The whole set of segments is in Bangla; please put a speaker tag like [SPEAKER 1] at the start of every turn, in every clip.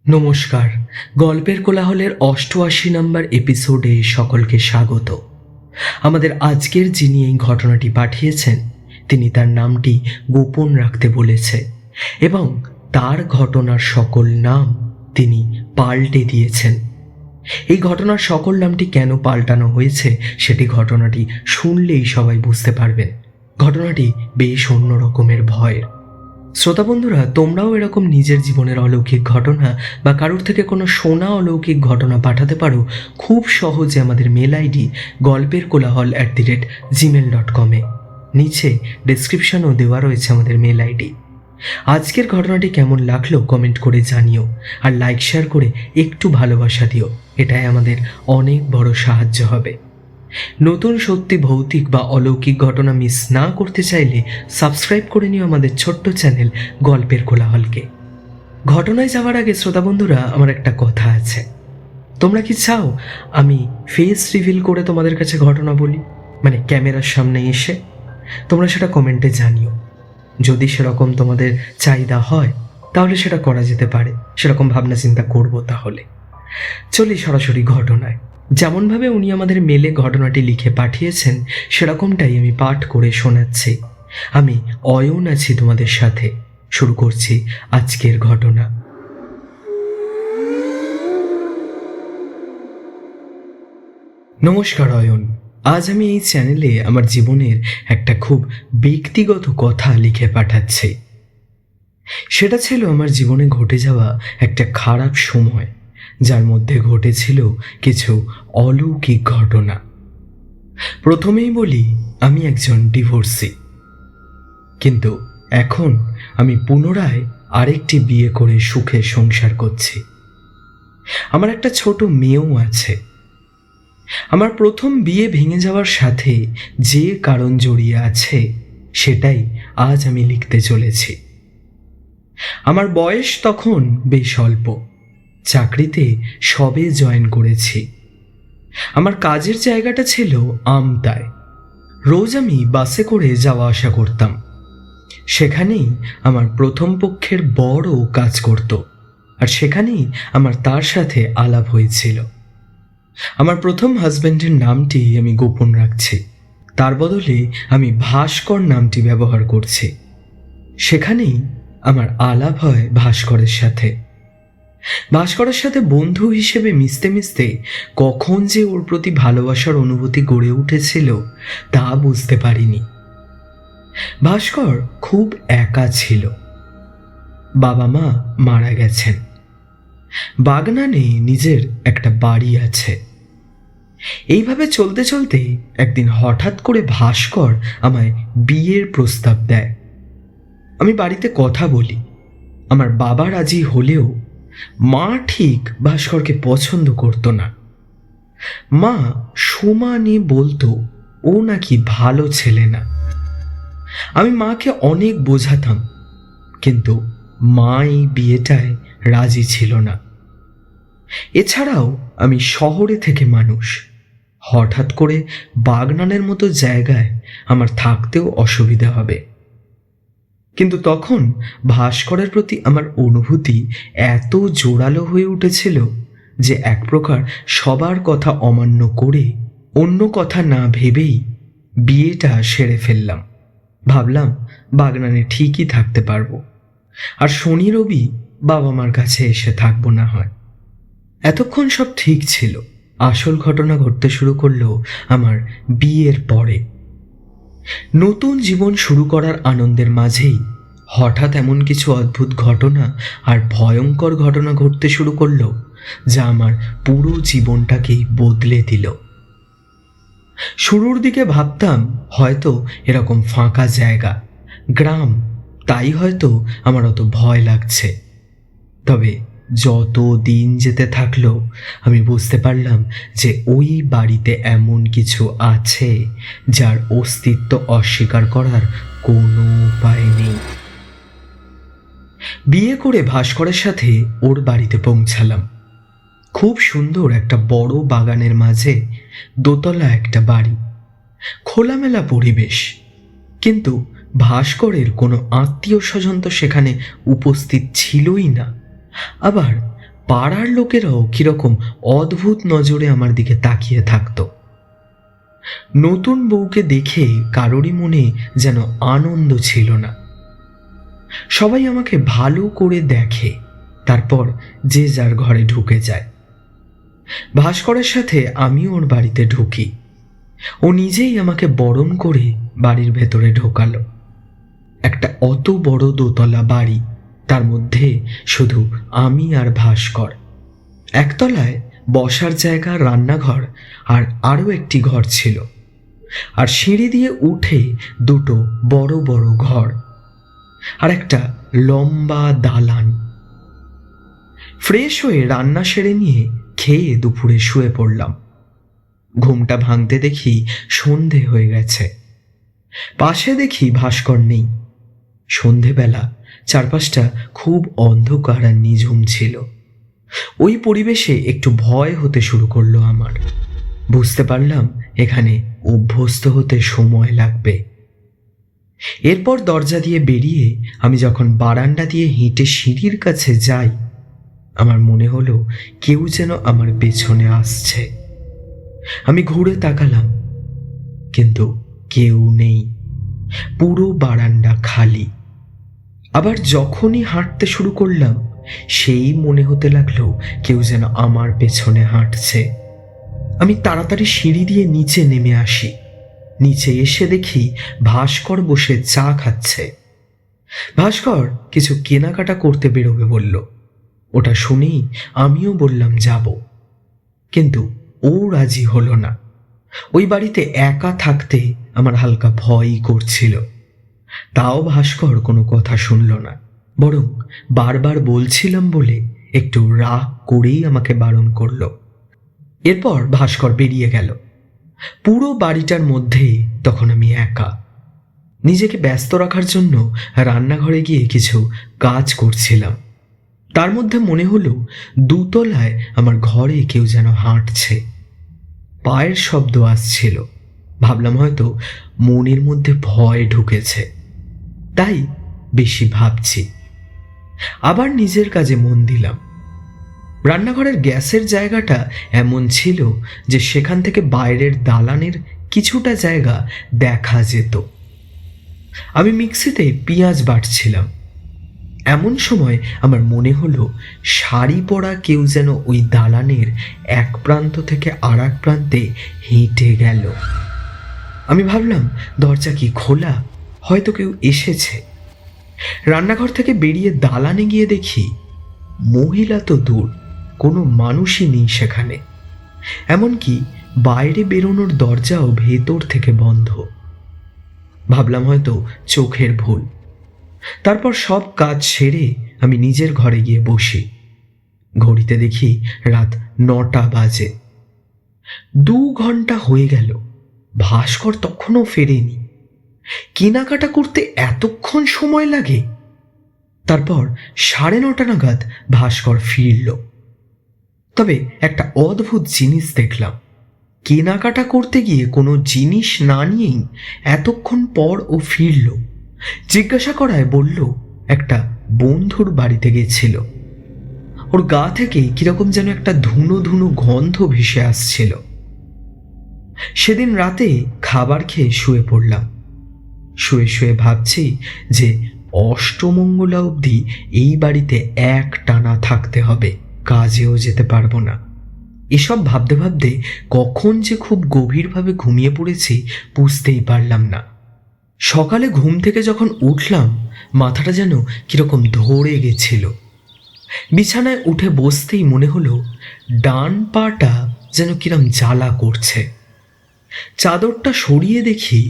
[SPEAKER 1] নমস্কার, গল্পের কোলাহলের ৮৮ নম্বর এপিসোডে সকলকে স্বাগত। আমাদের আজকের যিনি এই ঘটনাটি পাঠিয়েছেন তিনি তার নামটি গোপন রাখতে বলেছে এবং তার ঘটনার সকল নাম তিনি পাল্টে দিয়েছেন। এই ঘটনার সকল নামটি কেন পাল্টানো হয়েছে সেটি ঘটনাটি শুনলেই সবাই বুঝতে পারবেন। ঘটনাটি বেশ অন্য রকমের ভয়ের। শ্রোতা বন্ধুরা, তোমরাও এরকম নিজের জীবনের অলৌকিক ঘটনা বা কারোর থেকে কোনো শোনা অলৌকিক ঘটনা পাঠাতে পারো খুব সহজে আমাদের মেল আইডি golperkolahol@gmail.com-এ। নিচে ডেসক্রিপশনও দেওয়া রয়েছে আমাদের মেল আইডি। আজকের ঘটনাটি কেমন লাগলো কমেন্ট করে জানিও, আর লাইক শেয়ার করে একটু ভালোবাসা দিও, এটাই আমাদের অনেক বড় সাহায্য হবে। নতুন সত্যি ভৌতিক বা অলৌকিক ঘটনা মিস না করতে চাইলে সাবস্ক্রাইব করে নিও আমাদের ছোট্ট চ্যানেল গল্পের কোলাহলকে। ঘটনায় যাওয়ার আগে শ্রোতা বন্ধুরা, আমার একটা কথা আছে। তোমরা কি চাও আমি ফেস রিভিল করে তোমাদের কাছে ঘটনা বলি, মানে ক্যামেরার সামনে এসে? তোমরা সেটা কমেন্টে জানিও। যদি সেরকম তোমাদের চাহিদা হয় তাহলে সেটা করা যেতে পারে, সেরকম ভাবনা চিন্তা করবো। তাহলে চলি সরাসরি ঘটনায়। যেমনভাবে উনি আমাদের মেলে ঘটনাটি লিখে পাঠিয়েছেন সেরকমটাই আমি পাঠ করে শোনাচ্ছি। আমি অয়ন আছি তোমাদের সাথে। শুরু করছি আজকের ঘটনা। নমস্কার অয়ন। আজ আমি এই চ্যানেলে আমার জীবনের একটা খুব ব্যক্তিগত কথা লিখে পাঠাচ্ছি। সেটা ছিল আমার জীবনে ঘটে যাওয়া একটা খারাপ সময়, যার মধ্যে ঘটেছিল কিছু অলৌকিক ঘটনা। প্রথমেই বলি, আমি একজন ডিভোর্সি, কিন্তু এখন আমি পুনরায় আরেকটি বিয়ে করে সুখে সংসার করছি। আমার একটা ছোট মেয়েও আছে। আমার প্রথম বিয়ে ভেঙে যাওয়ার সাথে যে কারণ জড়িয়ে আছে সেটাই আজ আমি লিখতে চলেছি। আমার বয়স তখন বেশ অল্প, চাকরিতে সবে জয়েন করেছি। আমার কাজের জায়গাটা ছিল আমতায়। রোজ আমি বাসে করে যাওয়া আসা করতাম। সেখানেই আমার প্রথম পক্ষের বড় কাজ করত, আর সেখানেই আমার তার সাথে আলাপ হয়েছিল। আমার প্রথম হাজব্যান্ডের নামটি আমি গোপন রাখছি, তার বদলে আমি ভাস্কর নামটি ব্যবহার করছি। সেখানেই আমার আলাপ হয় ভাস্করের সাথে। ভাস্করের সাথে বন্ধু হিসেবে মিশতে মিশতে কখন যে ওর প্রতি ভালোবাসার অনুভূতি গড়ে উঠেছিল তা বুঝতে পারিনি। ভাস্কর খুব একা ছিল। বাবা মা মারা গেছেন। বাগনানে নিজের একটা বাড়ি আছে। এইভাবে চলতে চলতে একদিন হঠাৎ করে ভাস্কর আমায় বিয়ের প্রস্তাব দেয়। আমি বাড়িতে কথা বলি। আমার বাবা রাজি হলেও মা ঠিক ভাস্করকে পছন্দ করতো না। মা সমানে বলতো ও নাকি ভালো ছেলে না। আমি মাকে অনেক বোঝাতাম, কিন্তু মা এই বিয়েটায় রাজি ছিল না। এছাড়াও আমি শহরে থেকে মানুষ, হঠাৎ করে বাগনানের মতো জায়গায় আমার থাকতেও অসুবিধা হবে। কিন্তু তখন ভাস্করের প্রতি আমার অনুভূতি এত জোরালো হয়ে উঠেছিল যে এক প্রকার সবার কথা অমান্য করে অন্য কথা না ভেবেই বিয়েটা সেরে ফেললাম। ভাবলাম বাগনানে ঠিকই থাকতে পারবো, আর শনি রবি বাবা মার কাছে এসে থাকবো না হয়। এতক্ষণ সব ঠিক ছিল। আসল ঘটনা ঘটতে শুরু করলো আমার বিয়ের পরে। নতুন জীবন শুরু করার আনন্দের মাঝেই হঠাৎ এমন কিছু অদ্ভুত ঘটনা আর ভয়ঙ্কর ঘটনা ঘটতে শুরু করলো যা আমার পুরো জীবনটাকেই বদলে দিল। শুরুর দিকে ভাবতাম হয়তো এরকম ফাঁকা জায়গা, গ্রাম, তাই হয়তো আমার অত ভয় লাগছে। তবে যত দিন যেতে থাকলো আমি বুঝতে পারলাম যে ওই বাড়িতে এমন কিছু আছে যার অস্তিত্ব অস্বীকার করার কোনো উপায় নেই। বিয়ে করে ভাস্করের সাথে ওর বাড়িতে পৌঁছালাম। খুব সুন্দর একটা বড় বাগানের মাঝে দোতলা একটা বাড়ি, খোলামেলা পরিবেশ। কিন্তু ভাস্করের কোনো আত্মীয় স্বজন তো সেখানে উপস্থিত ছিলই না। আবার পাড়ার লোকেরাও কিরকম অদ্ভুত নজরে আমার দিকে তাকিয়ে থাকতো। নতুন বউকে দেখে কারোরই মনে যেন আনন্দ ছিল না। সবাই আমাকে ভালো করে দেখে, তারপর যে যার ঘরে ঢুকে যায়। ভাস্করের সাথে আমিও ওর বাড়িতে ঢুকি। ও নিজেই আমাকে বরণ করে বাড়ির ভেতরে ঢোকালো। একটা অত বড় দোতলা বাড়ি, তার মধ্যে শুধু আমি আর ভাস্কর। একতলায় বসার জায়গা, রান্নাঘর আর আরও একটি ঘর ছিল, আর সিঁড়ি দিয়ে উঠে দুটো বড় বড় ঘর আর একটা লম্বা দালান। ফ্রেশ হয়ে রান্না সেরে নিয়ে খেয়ে দুপুরে শুয়ে পড়লাম। ঘুমটা ভাঙতে দেখি সন্ধে হয়ে গেছে। পাশে দেখি ভাস্কর নেই। সন্ধেবেলা চারপাশটা খুব অন্ধকার আর নিঝুম ছিল। ওই পরিবেশে একটু ভয় হতে শুরু করলো আমার। বুঝতে পারলাম এখানে অভ্যস্ত হতে সময় লাগবে। এরপর দরজা দিয়ে বেরিয়ে আমি যখন বারান্দা দিয়ে হেঁটে সিঁড়ির কাছে যাই, আমার মনে হলো কেউ যেন আমার পেছনে আসছে। আমি ঘুরে তাকালাম, কিন্তু কেউ নেই। পুরো বারান্দা খালি। আবার যখনই হাঁটতে শুরু করলাম, সেই মনে হতে লাগলো কেউ যেন আমার পেছনে হাঁটছে। আমি তাড়াতাড়ি সিঁড়ি দিয়ে নিচে নেমে আসি। নিচে এসে দেখি ভাস্কর বসে চা খাচ্ছে। ভাস্কর কিছু কেনাকাটা করতে বেরোবে বলল। ওটা শুনেই আমিও বললাম যাব, কিন্তু ও রাজি হলো না। ওই বাড়িতে একা থাকতে আমার হালকা ভয়ই করছিল। তাও ভাস্কর কোনো কথা শুনল না, বরং বারবার বলছিলাম বলে একটু রাগ করেই আমাকে বারণ করলো। এরপর ভাস্কর বেরিয়ে গেল। পুরো বাড়িটার মধ্যে তখন আমি একা। নিজেকে ব্যস্ত রাখার জন্য রান্নাঘরে গিয়ে কিছু কাজ করছিলাম। তার মধ্যে মনে হলো দুতলায় আমার ঘরে কেউ যেন হাঁটছে। পায়ের শব্দ আসছিল। ভাবলাম হয়তো মনের মধ্যে ভয় ঢুকেছে, তাই বেশি ভাবছি। আবার নিজের কাজে মন দিলাম। রান্নাঘরের গ্যাসের জায়গাটা এমন ছিল যে সেখান থেকে বাইরের দালানের কিছুটা জায়গা দেখা যেত। আমি মিক্সিতে পেঁয়াজ বাটছিলাম। এমন সময় আমার মনে হলো শাড়ি পরা কেউ যেন ওই দালানের এক প্রান্ত থেকে আর এক প্রান্তে হেঁটে গেল। আমি ভাবলাম দরজা কি খোলা, হয়তো কেউ এসেছে। রান্নাঘর থেকে বেরিয়ে দালানে গিয়ে দেখি মহিলা তো দূর, কোনো মানুষই নেই সেখানে। এমনকি বাইরে বেরোনোর দরজাও ভেতর থেকে বন্ধ। ভাবলাম হয়তো চোখের ভুল। তারপর সব কাজ সেরে আমি নিজের ঘরে গিয়ে বসি। ঘড়িতে দেখি রাত 9টা বাজে। 2 ঘন্টা হয়ে গেল, ভাস্কর তখনও ফেরেনি। কেনাকাটা করতে এতক্ষণ সময় লাগে? তারপর 9:30 নাগাদ ভাস্কর ফিরল। তবে একটা অদ্ভুত জিনিস দেখলাম। কেনাকাটা করতে গিয়ে কোনো জিনিস না নিয়েই এতক্ষণ পর ও ফিরল। জিজ্ঞাসা করায় বলল একটা বন্ধুর বাড়িতে গেছিল। ওর গা থেকে কিরকম যেন একটা ধুনো ধুনো গন্ধ ভেসে আসছিল। সেদিন রাতে খাবার খেয়ে শুয়ে পড়লাম। শুয়ে শুয়ে ভাবছি যে অষ্টমঙ্গলা অবধি এই বাড়িতে এক টানা থাকতে হবে, কাজেও যেতে পারবো না। এসব ভাবতে ভাবতে কখন যে খুব গভীরভাবে ঘুমিয়ে পড়েছি বুঝতেই পারলাম না। সকালে ঘুম থেকে যখন উঠলাম, মাথাটা যেন কিরকম ধরে গেছিল। বিছানায় উঠে বসতেই মনে হলো ডান পাটা যেন কিরম জ্বালা করছে। চাদরটা সরিয়ে দেখি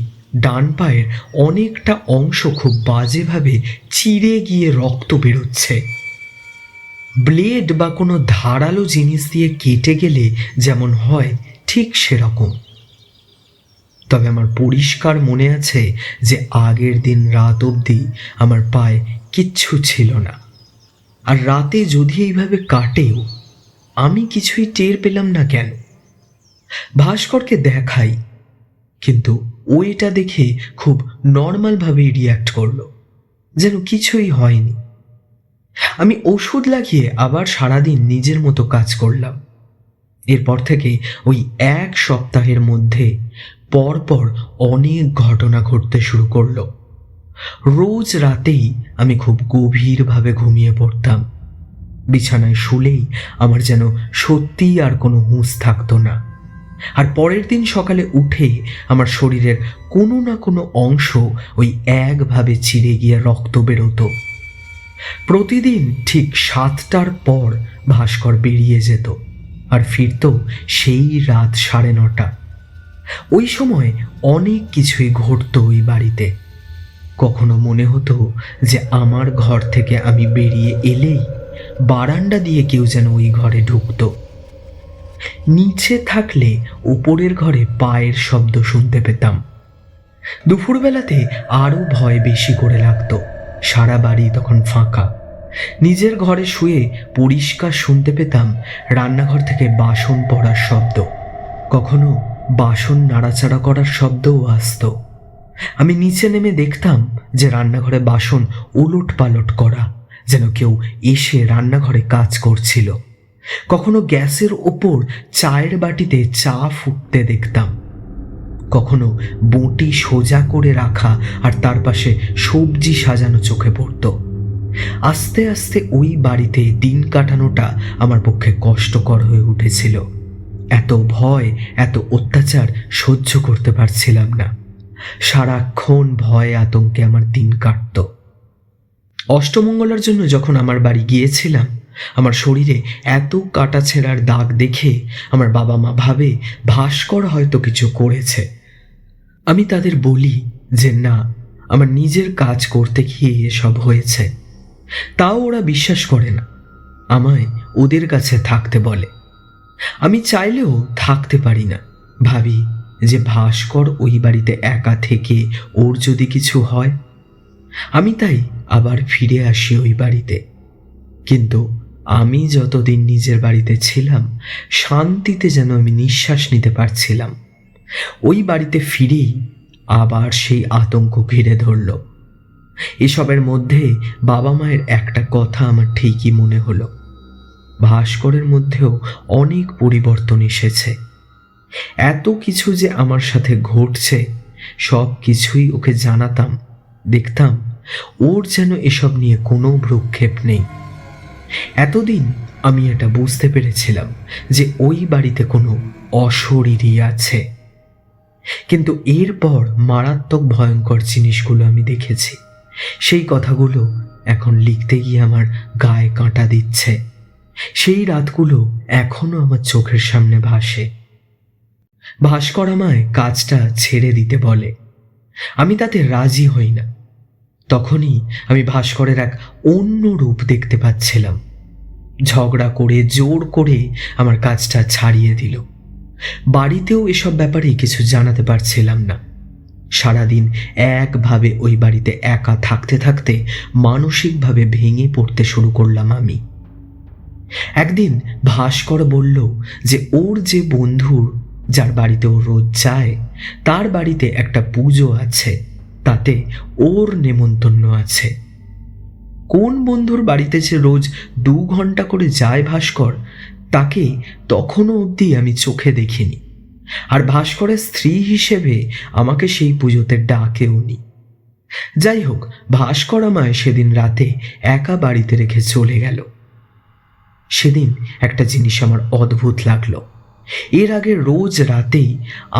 [SPEAKER 1] ডান পায়ের অনেকটা অংশ খুব বাজেভাবে চিড়ে গিয়ে রক্ত বেরোচ্ছে। ব্লেড বা কোনো ধারালো জিনিস দিয়ে কেটে গেলে যেমন হয় ঠিক সেরকম। তবে আমার পরিষ্কার মনে আছে যে আগের দিন রাত অবধি আমার পায়ে কিচ্ছু ছিল না। আর রাতে যদি এইভাবে কাটেও আমি কিছুই টের পেলাম না কেন। ভাস্করকে দেখাই, কিন্তু ও এটা দেখে খুব নর্মালভাবেই রিয়্যাক্ট করলো, যেন কিছুই হয়নি। আমি ওষুধ লাগিয়ে আবার সারাদিন নিজের মতো কাজ করলাম। এরপর থেকে ওই 1 সপ্তাহের মধ্যে পরপর অনেক ঘটনা ঘটতে শুরু করলো। রোজ রাতেই আমি খুব গভীরভাবে ঘুমিয়ে পড়তাম। বিছানায় শুলেই আমার যেন সত্যিই আর কোনো হুঁশ থাকতো না। আর পরের দিন সকালে উঠে আমার শরীরের কোনো না কোনো অংশ ওই একভাবে চিরে গিয়ে রক্ত বেরোতো। প্রতিদিন ঠিক 7টার পর ভাস্কর বেরিয়ে যেত আর ফিরত সেই রাত 9:30। ওই সময় অনেক কিছুই ঘটতো ওই বাড়িতে। কখনো মনে হতো যে আমার ঘর থেকে আমি বেরিয়ে এলেই বারান্দা দিয়ে কেউ যেন ওই ঘরে ঢুকতো। নিচে থাকলে উপরের ঘরে পায়ের শব্দ শুনতে পেতাম। দুপুরবেলাতে আরো ভয় বেশি করে লাগতো। সারা বাড়ি তখন ফাঁকা। নিজের ঘরে শুয়ে পরিষ্কার শুনতে পেতাম রান্নাঘর থেকে বাসন পড়ার শব্দ, কখনো বাসন নাড়াচাড়া করার শব্দও আসতো। আমি নিচে নেমে দেখতাম যে রান্নাঘরে বাসন ওলট পালট করা, যেন কেউ এসে রান্নাঘরে কাজ করছিল। কখনো গ্যাসের ওপর চায়ের বাটিতে চা ফুটতে দেখতাম, কখনো বঁটি সোজা করে রাখা আর তার পাশে সবজি সাজানো চোখে পড়ত। আস্তে আস্তে ওই বাড়িতে দিন কাটানোটা আমার পক্ষে কষ্টকর হয়ে উঠেছিল। এত ভয়, এত অত্যাচার সহ্য করতে পারছিলাম না। সারাক্ষণ ভয় আতঙ্কে আমার দিন কাটত। অষ্টমঙ্গলার জন্য যখন আমার বাড়ি গিয়েছিলাম, আমার শরীরে এত কাটাছেঁড়ার দাগ দেখে আমার বাবা মা ভাবে ভাস্কর হয়তো কিছু করেছে। আমি তাদের বলি যে না, আমার নিজের কাজ করতে গিয়ে এসব হয়েছে। তাও ওরা বিশ্বাস করে না, আমায় ওদের কাছে থাকতে বলে। আমি চাইলেও থাকতে পারি না। ভাবি যে ভাস্কর ওই বাড়িতে একা থেকে ওর যদি কিছু হয়। আমি তাই আবার ফিরে আসি ওই বাড়িতে। কিন্তু আমি যতদিন নিজের বাড়িতে ছিলাম, শান্তিতে যেন আমি নিঃশ্বাস নিতে পারছিলাম। ওই বাড়িতে ফিরেই আবার সেই আতঙ্ক ঘিরে ধরল। এসবের মধ্যে বাবা মায়ের একটা কথা আমার ঠিকই মনে হলো, ভাস্করের মধ্যেও অনেক পরিবর্তন এসেছে। এত কিছু যে আমার সাথে ঘটছে সব কিছুই ওকে জানাতাম, দেখতাম ওর যেন এসব নিয়ে কোনো ভ্রুক্ষেপ নেই। এতদিন আমি এটা বুঝতে পেরেছিলাম যে ওই বাড়িতে কোনো অশরীরী আছে, কিন্তু এরপর মারাত্মক ভয়ঙ্কর জিনিসগুলো আমি দেখেছি। সেই কথাগুলো এখন লিখতে গিয়ে আমার গায়ে কাঁটা দিচ্ছে। সেই রাতগুলো এখনো আমার চোখের সামনে ভাসে। ভাস্কর আমায় কাজটা ছেড়ে দিতে বলে, আমি তাতে রাজি হই না। তখনই আমি ভাস্করের এক অন্য রূপ দেখতে পাচ্ছিলাম। ঝগড়া করে জোর করে আমার কাজটা ছাড়িয়ে দিল। বাড়িতেও এসব ব্যাপারে কিছু জানাতে পারছিলাম না। সারাদিন একভাবে ওই বাড়িতে একা থাকতে থাকতে মানসিকভাবে ভেঙে পড়তে শুরু করলাম আমি। একদিন ভাস্কর বলল যে ওর যে বন্ধুর যার বাড়িতে ও রোজ যায়, তার বাড়িতে একটা পুজো আছে, তাতে ওর নেমন্তন্ন আছে। কোন বন্ধুর বাড়িতে যে রোজ 2 ঘন্টা করে যায় ভাস্কর, তাকে তখনও অবধি আমি চোখে দেখিনি। আর ভাস্করের স্ত্রী হিসেবে আমাকে সেই পুজোতে ডাকেও নি। যাই হোক, ভাস্কর আমায় সেদিন রাতে একা বাড়িতে রেখে চলে গেল। সেদিন একটা জিনিস আমার অদ্ভুত লাগলো। এর আগে রোজ রাতেই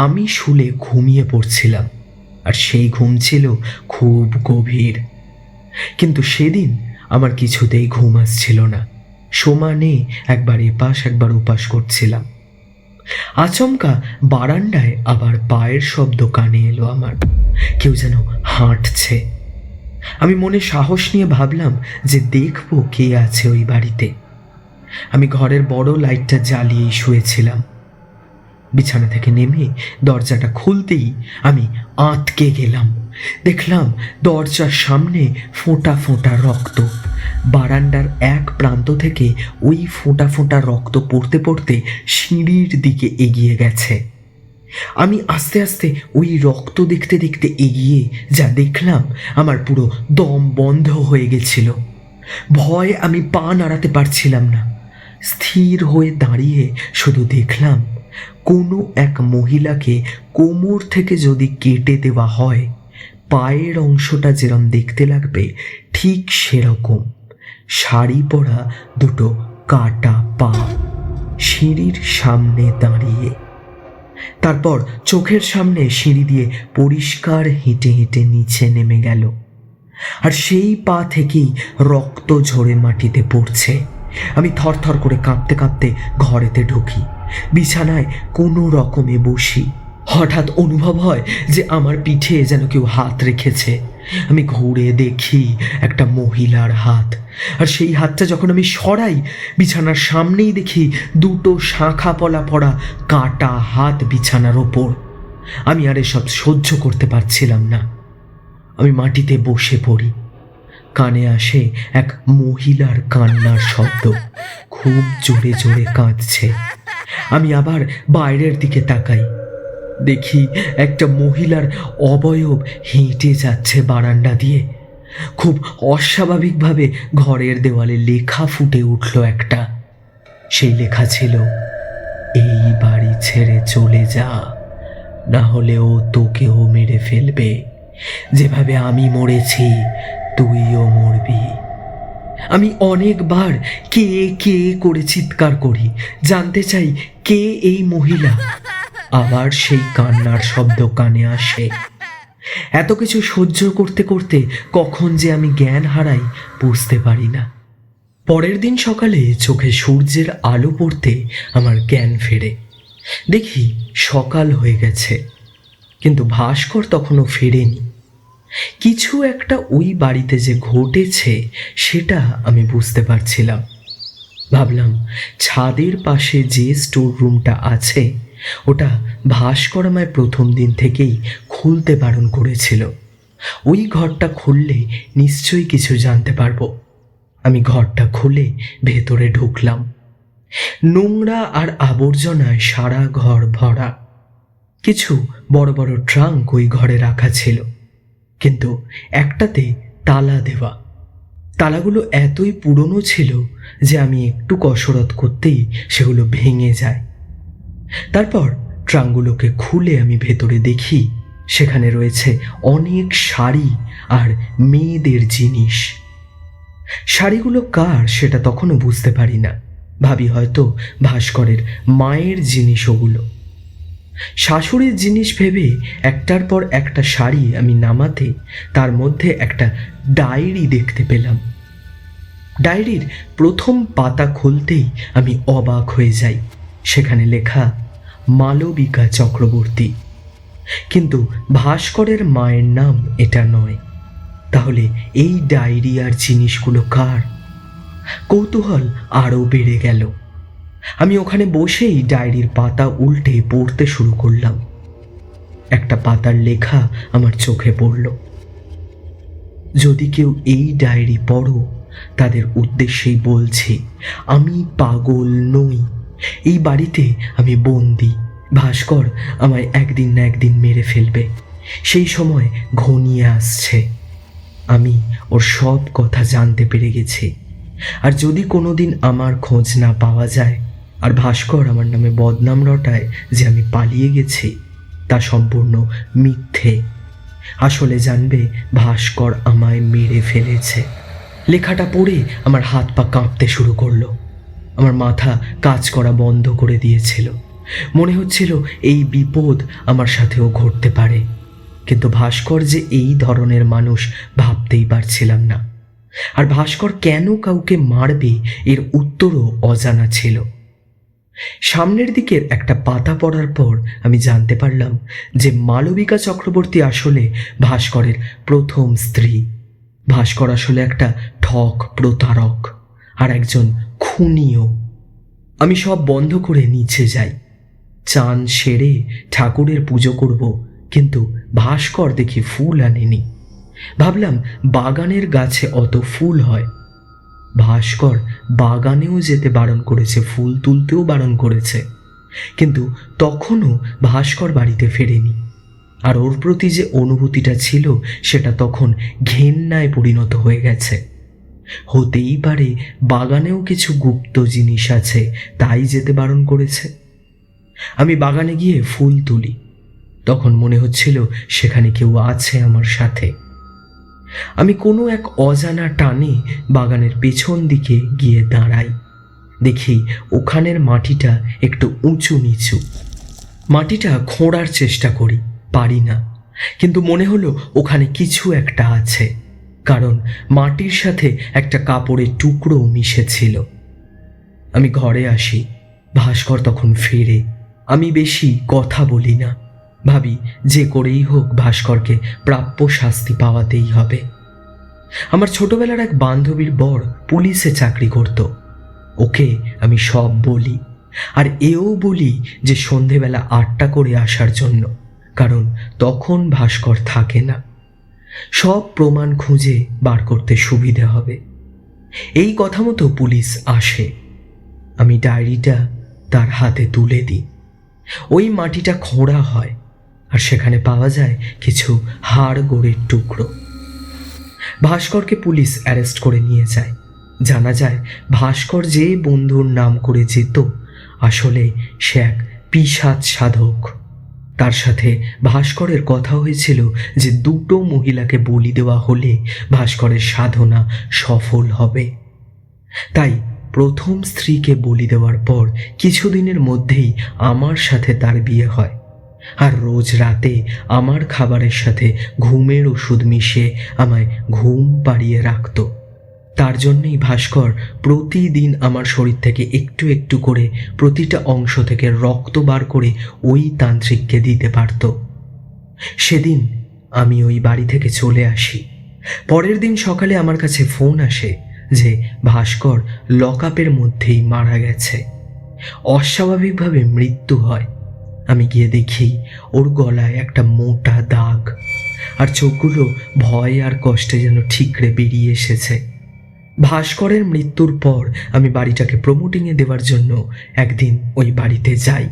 [SPEAKER 1] আমি শুলে ঘুমিয়ে পড়ছিলাম, আর সেই ঘুম ছিল খুব গভীর। কিন্তু সেদিন আমার কিছুতেই ঘুম আসছিল না। সমানে একবার এপাশ একবার ওপাশ করছিলাম। আচমকা বারান্দায় আবার পায়ের শব্দ কানে এলো আমার। কেউ যেন হাঁটছে। আমি মনে সাহস নিয়ে ভাবলাম যে দেখবো কে আছে ওই বাড়িতে। আমি ঘরের বড় লাইটটা জ্বালিয়েই শুয়েছিলাম। বিছানা থেকে নেমে দরজাটা খুলতেই আমি আঁতকে গেলাম। দেখলাম দরজার সামনে ফোঁটা ফোঁটা রক্ত। বারান্দার এক প্রান্ত থেকে ওই ফোঁটা ফোঁটা রক্ত পড়তে পড়তে সিঁড়ির দিকে এগিয়ে গেছে। আমি আস্তে আস্তে ওই রক্ত দেখতে দেখতে এগিয়ে যা দেখলাম, আমার পুরো দম বন্ধ হয়ে গেছিল। ভয়ে আমি পা নাড়াতে পারছিলাম না। স্থির হয়ে দাঁড়িয়ে শুধু দেখলাম কোনো এক মহিলাকে কোমর থেকে যদি কেটে দেওয়া হয়, পায়ের অংশটা যেরকম দেখতে লাগবে ঠিক সেরকম শাড়ি পরা দুটো কাটা পা সিঁড়ির সামনে দাঁড়িয়ে। তারপর চোখের সামনে সিঁড়ি দিয়ে পরিষ্কার হেঁটে হেঁটে নিচে নেমে গেল, আর সেই পা থেকেই রক্ত ঝরে মাটিতে পড়ছে। আমি থরথর করে কাঁপতে কাঁপতে ঘরেতে ঢুকি, বিছানায় কোনো রকমে বসি। হঠাৎ অনুভব হয় যে আমার পিঠে যেন কেউ হাত রেখেছে। আমি ঘুরে দেখি একটা মহিলার হাত, আর সেই হাতটা যখন আমি সরাই, বিছানার সামনেই দেখি দুটো শাঁখা পলা পড়া কাটা হাত বিছানার ওপর। আমি আর এসব সহ্য করতে পারছিলাম না। আমি মাটিতে বসে পড়ি। কানে আসে এক মহিলার কান্নার শব্দ, খুব জোরে জোরে কাঁদছে। আমি আবার বাইরের দিকে তাকাই, দেখি একটা মহিলার অবয়ব হেঁটে যাচ্ছে বারান্দা দিয়ে। খুব অস্বাভাবিকভাবে ঘরের দেওয়ালে লেখা ফুটে উঠল একটা। সেই লেখা ছিল, এই বাড়ি ছেড়ে চলে যা, না হলে ও তোকেও মেরে ফেলবে। যেভাবে আমি মরেছি তুইও মরবি। আমি অনেকবার কে কে করে চিৎকার করি, জানতে চাই কে এই মহিলা। আবার সেই কান্নার শব্দ কানে আসে। এত কিছু সহ্য করতে করতে কখন যে আমি জ্ঞান হারাই বুঝতে পারি না। পরের দিন সকালে চোখে সূর্যের আলো পড়তে আমার জ্ঞান ফেরে। দেখি সকাল হয়ে গেছে, কিন্তু ভাস্কর তখনও ফেরেনি। কিছু একটা ওই বাড়িতে যে ঘটেছে সেটা আমি বুঝতে পারছিলাম। ভাবলাম ছাদের পাশে যে স্টোর রুমটা আছে ওটা ভাস্কর আমায় প্রথম দিন থেকেই খুলতে বারণ করেছিল। ওই ঘরটা খুললে নিশ্চয়ই কিছু জানতে পারবো। আমি ঘরটা খুলে ভেতরে ঢুকলাম। নোংরা আর আবর্জনায় সারা ঘর ভরা। কিছু বড় বড় ট্রাঙ্ক ওই ঘরে রাখা ছিল, কিন্তু একটাতে তালা দেওয়া। তালাগুলো এতই পুরনো ছিল যে আমি একটু কসরত করতেই সেগুলো ভেঙে যায়। তারপর ট্রাঙ্কগুলোকে খুলে আমি ভেতরে দেখি সেখানে রয়েছে অনেক শাড়ি আর মেয়েদের জিনিস। শাড়িগুলো কার সেটা তখনও বুঝতে পারি না। ভাবি হয়তো ভাস্করের মায়ের জিনিস ওগুলো। শাশুড়ির জিনিস ভেবে একটার পর একটা শাড়ি আমি নামাতে তার মধ্যে একটা ডায়েরি দেখতে পেলাম। ডায়েরির প্রথম পাতা খুলতেই আমি অবাক হয়ে যাই। সেখানে লেখা মালবিকা চক্রবর্তী, কিন্তু ভাস্করের মায়ের নাম এটা নয়। তাহলে এই ডায়েরি আর জিনিসগুলো কার? কৌতূহল আরও বেড়ে গেল। আমি ওখানে বসেই ডায়েরির পাতা উল্টে পড়তে শুরু করলাম। একটা পাতার লেখা আমার চোখে পড়ল, যদি কেউ এই ডায়েরি পড়ো তাদের উদ্দেশ্যেই বলছি, আমি পাগল নই। এই বাড়িতে আমি বন্দি। ভাস্কর আমায় একদিন না একদিন মেরে ফেলবে। সেই সময় ঘনিয়ে আসছে। আমি ওর সব কথা জানতে পেরে গেছি। আর যদি কোনোদিন আমার খোঁজ না পাওয়া যায় আর ভাস্কর আমার নামে বদনাম রটায় যে আমি পালিয়ে গেছি, তা সম্পূর্ণ মিথ্যে। আসলে জানবে ভাস্কর আমায় মেরে ফেলেছে। লেখাটা পড়ে আমার হাত পা কাঁপতে শুরু করলো। আমার মাথা কাজ করা বন্ধ করে দিয়েছিল। মনে হচ্ছিল এই বিপদ আমার সাথেও ঘটতে পারে, কিন্তু ভাস্কর যে এই ধরনের মানুষ ভাবতেই পারছিলাম না। আর ভাস্কর কেন কাউকে মারবে এর উত্তরও অজানা ছিল। সামনের দিকের একটা পাতা পড়ার পর আমি জানতে পারলাম যে মালবিকা চক্রবর্তী আসলে ভাস্করের প্রথম স্ত্রী। ভাস্কর আসলে একটা ঠক প্রতারক আর একজন খুনিও। আমি সব বন্ধ করে নিচে যাই। চান সেরে ঠাকুরের পুজো করব, কিন্তু ভাস্কর দেখি ফুল আনেনি। ভাবলাম বাগানের গাছে অত ফুল হয়। ভাস্কর বাগানেও যেতে বারণ করেছে, ফুল তুলতেও বারণ করেছে, কিন্তু তখনও ভাস্কর বাড়িতে ফেরেনি। আর ওর প্রতি যে অনুভূতিটা ছিল সেটা তখন ঘেন্নায় পরিণত হয়ে গেছে। হতেই পারে বাগানেও কিছু গুপ্ত জিনিস আছে, তাই যেতে বারণ করেছে। আমি বাগানে গিয়ে ফুল তুলি। তখন মনে হচ্ছিল সেখানে কেউ আছে আমার সাথে। আমি কোনো এক অজানা টানে বাগানের পেছন দিকে গিয়ে দাঁড়াই। দেখি ওখানের মাটিটা একটু উঁচু নিচু। মাটিটা খোঁড়ার চেষ্টা করি, পারি না, কিন্তু মনে হলো ওখানে কিছু একটা আছে, কারণ মাটির সাথে একটা কাপড়ের টুকরো মিশেছিল। আমি ঘরে আসি। ভাস্কর তখন ফেরে। আমি বেশি কথা বলি না, ভাবি যে করেই হোক ভাস্করকে প্রাপ্য শাস্তি পাওয়াতেই হবে। আমার ছোটবেলার এক বান্ধবীর বর পুলিশে চাকরি করত। ওকে আমি সব বলি, আর এও বলি যে সন্ধেবেলা 8টা করে আসার জন্য, কারণ তখন ভাস্কর থাকে না। সব প্রমাণ খুঁজে বার করতে সুবিধে হবে। এই কথা মতো পুলিশ আসে। আমি ডায়েরিটা তার হাতে তুলে দিই। ওই মাটিটা খোঁড়া হয়, আর সেখানে পাওয়া যায় কিছু হাড় গোড়ের টুকরো। ভাস্করকে পুলিশ অ্যারেস্ট করে নিয়ে যায়। জানা যায় ভাস্কর যে বন্ধুর নাম করে যেত, আসলে সে এক পিশাচ সাধক। তার সাথে ভাস্করের কথা হয়েছিল যে 2টো মহিলাকে বলি দেওয়া হলে ভাস্করের সাধনা সফল হবে। তাই প্রথম স্ত্রীকে বলি দেওয়ার পর কিছুদিনের মধ্যেই আমার সাথে তার বিয়ে হয়, আর রোজ রাতে আমার খাবারের সাথে ঘুমের ওষুধ মিশিয়ে আমায় ঘুম পাড়িয়ে রাখত। তার জন্যই ভাস্কর প্রতিদিন আমার শরীর থেকে একটু একটু করে প্রতিটা অংশ থেকে রক্ত বার করে ওই তান্ত্রিককে দিতে পারত। সেদিন আমি ওই বাড়ি থেকে চলে আসি। পরের দিন সকালে আমার কাছে ফোন আসে যে ভাস্কর লকআপের মধ্যেই মারা গেছে, অস্বাভাবিকভাবে মৃত্যু হয়। আমি গিয়ে দেখি ওর গলায় একটা মোটা দাগ, আর চোখগুলো ভয় আর কষ্টে যেন ঠিকরে বেরিয়ে এসেছে। ভাস্করের মৃত্যুর পর আমি বাড়িটাকে প্রমোটিংয়ে দেওয়ার জন্য একদিন ওই বাড়িতে যাই।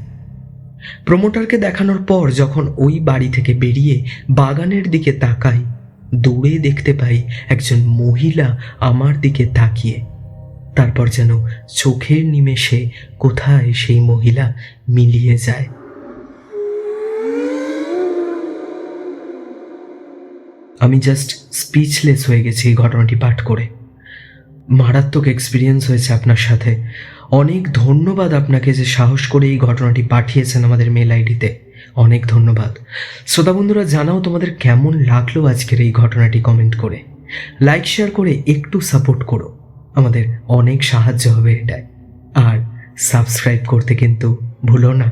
[SPEAKER 1] প্রমোটারকে দেখানোর পর যখন ওই বাড়ি থেকে বেরিয়ে বাগানের দিকে তাকাই, দূরে দেখতে পাই একজন মহিলা আমার দিকে তাকিয়ে। তারপর যেন চোখের নিমেষে কোথায় সেই মহিলা মিলিয়ে যায়। আমি জাস্ট স্পিচলেস হয়ে গেছি এই ঘটনাটি পাঠ করে। মারাত্মক এক্সপিরিয়েন্স হয়েছে আপনার সাথে। অনেক ধন্যবাদ আপনাকে যে সাহস করে এই ঘটনাটি পাঠিয়েছেন আমাদের মেল আইডিতে। অনেক ধন্যবাদ। শ্রোতা বন্ধুরা, জানাও তোমাদের কেমন লাগলো আজকের এই ঘটনাটি কমেন্ট করে। লাইক শেয়ার করে একটু সাপোর্ট করো, আমাদের অনেক সাহায্য হবে এটায়। আর সাবস্ক্রাইব করতে কিন্তু ভুলো না।